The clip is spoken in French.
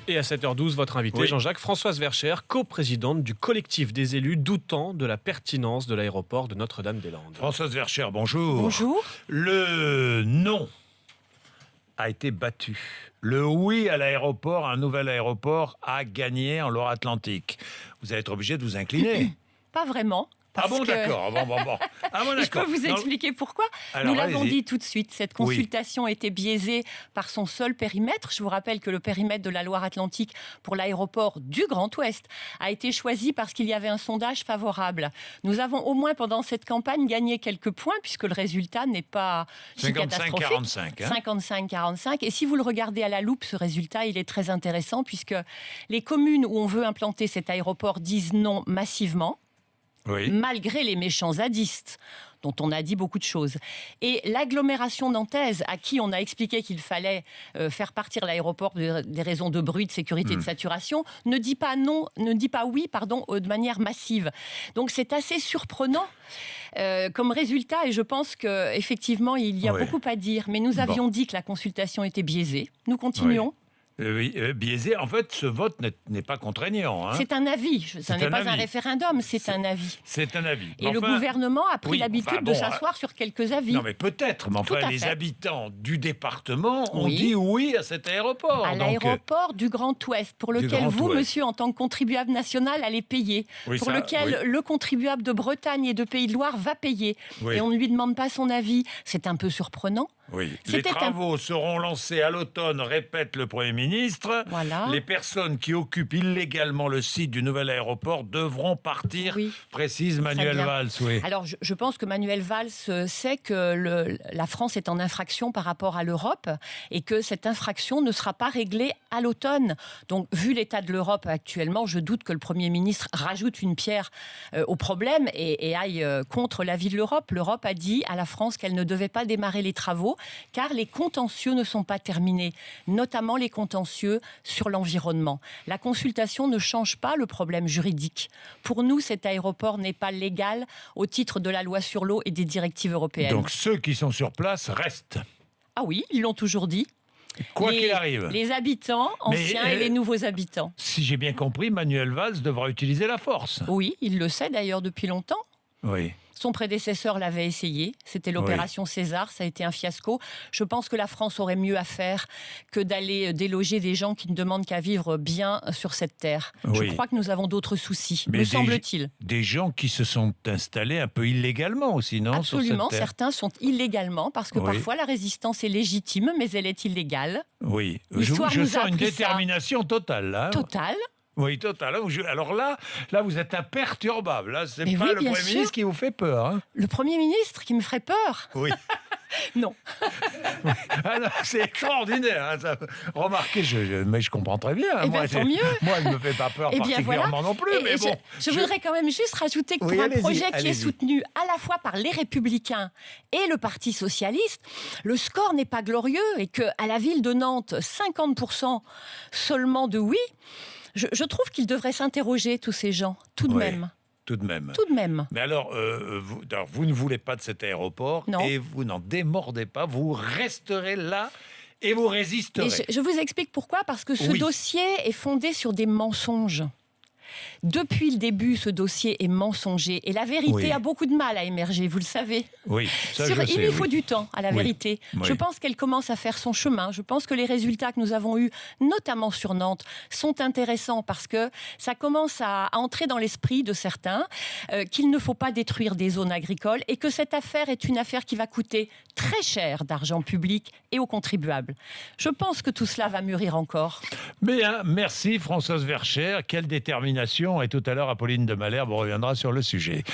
Et à 7h12, votre invité, Jean-Jacques, Françoise Verchères, coprésidente du collectif des élus doutant de la pertinence de l'aéroport de Notre-Dame-des-Landes. Françoise Verchères, bonjour. Bonjour. Le non a été battu. Le oui à l'aéroport, un nouvel aéroport, a gagné en Loire-Atlantique. Vous allez être obligé de vous incliner. Pas vraiment. Ah bon, d'accord. Je peux vous expliquer pourquoi. Alors, nous l'avons allez-y. dit tout de suite, cette consultation était biaisée par son seul périmètre. Je vous rappelle que le périmètre de la Loire-Atlantique pour l'aéroport du Grand Ouest a été choisi parce qu'il y avait un sondage favorable. Nous avons au moins pendant cette campagne gagné quelques points puisque le résultat n'est pas si catastrophique. 55-45. 55-45. Et si vous le regardez à la loupe, ce résultat, il est très intéressant puisque les communes où on veut implanter cet aéroport disent non massivement. Oui. Malgré les méchants zadistes, dont on a dit beaucoup de choses. Et l'agglomération nantaise, à qui on a expliqué qu'il fallait faire partir l'aéroport pour des raisons de bruit, de sécurité, de saturation, ne dit pas oui, de manière massive. Donc c'est assez surprenant comme résultat, et je pense qu'effectivement, il y a beaucoup à dire. Mais nous avions dit que la consultation était biaisée. Nous continuons. Biaisé. En fait, ce vote n'est pas contraignant. C'est un avis. Ce n'est pas un référendum, c'est un avis. C'est un avis. Et le gouvernement a pris l'habitude de s'asseoir sur quelques avis. Non, mais peut-être. Mais enfin, les habitants du département ont dit oui à cet aéroport. À l'aéroport du Grand Ouest, pour lequel vous, monsieur, en tant que contribuable national, allez payer. Pour lequel le contribuable de Bretagne et de Pays de Loire va payer. Et on ne lui demande pas son avis. C'est un peu surprenant. Oui. Les travaux seront lancés à l'automne, répète le Premier ministre. Voilà. Les personnes qui occupent illégalement le site du nouvel aéroport devront partir, précise Manuel Valls. Oui. Alors, je pense que Manuel Valls sait que la France est en infraction par rapport à l'Europe et que cette infraction ne sera pas réglée à l'automne. Donc, vu l'état de l'Europe actuellement, je doute que le Premier ministre rajoute une pierre au problème et aille contre l'avis de l'Europe. L'Europe a dit à la France qu'elle ne devait pas démarrer les travaux car les contentieux ne sont pas terminés, notamment les contentieux sur l'environnement. La consultation ne change pas le problème juridique. Pour nous, cet aéroport n'est pas légal au titre de la loi sur l'eau et des directives européennes. Donc ceux qui sont sur place restent. Ah oui, ils l'ont toujours dit. Quoi qu'il arrive. Les habitants anciens et les nouveaux habitants. Si j'ai bien compris, Manuel Valls devra utiliser la force. Oui, il le sait d'ailleurs depuis longtemps. Oui. Son prédécesseur l'avait essayé, c'était l'opération César, ça a été un fiasco. Je pense que la France aurait mieux à faire que d'aller déloger des gens qui ne demandent qu'à vivre bien sur cette terre. Je crois que nous avons d'autres soucis, me semble-t-il. Des gens qui se sont installés un peu illégalement aussi, non? Absolument, certains sont illégalement, parce que parfois la résistance est légitime, mais elle est illégale. Oui, je sens une détermination totale là. Totale. Oui, total. Alors là, vous êtes imperturbable. Là, c'est pas le Premier ministre qui vous fait peur. Hein. Le Premier ministre qui me ferait peur? Oui. Non. Ah non, c'est extraordinaire. Hein, ça. Remarquez, mais je comprends très bien. Tant mieux. Moi, elle ne me fait pas peur particulièrement non plus. Mais bon, je voudrais quand même juste rajouter que pour un projet qui est soutenu à la fois par les Républicains et le Parti Socialiste, le score n'est pas glorieux et qu'à la ville de Nantes, 50% seulement de oui. Je trouve qu'ils devraient s'interroger, tous ces gens, tout de même. Tout de même. Tout de même. Mais alors, vous ne voulez pas de cet aéroport et vous n'en démordez pas, vous resterez là et vous résisterez. Et je vous explique pourquoi, parce que ce dossier est fondé sur des mensonges. Depuis le début, ce dossier est mensonger et la vérité a beaucoup de mal à émerger, vous le savez. Oui, ça je sais. Il lui faut du temps à la vérité. Je pense qu'elle commence à faire son chemin. Je pense que les résultats que nous avons eus, notamment sur Nantes, sont intéressants parce que ça commence à entrer dans l'esprit de certains qu'il ne faut pas détruire des zones agricoles et que cette affaire est une affaire qui va coûter très cher d'argent public et aux contribuables. Je pense que tout cela va mûrir encore. Bien, merci Françoise Verchères. Quelle détermination. Et tout à l'heure, Apolline de Malherbe reviendra sur le sujet.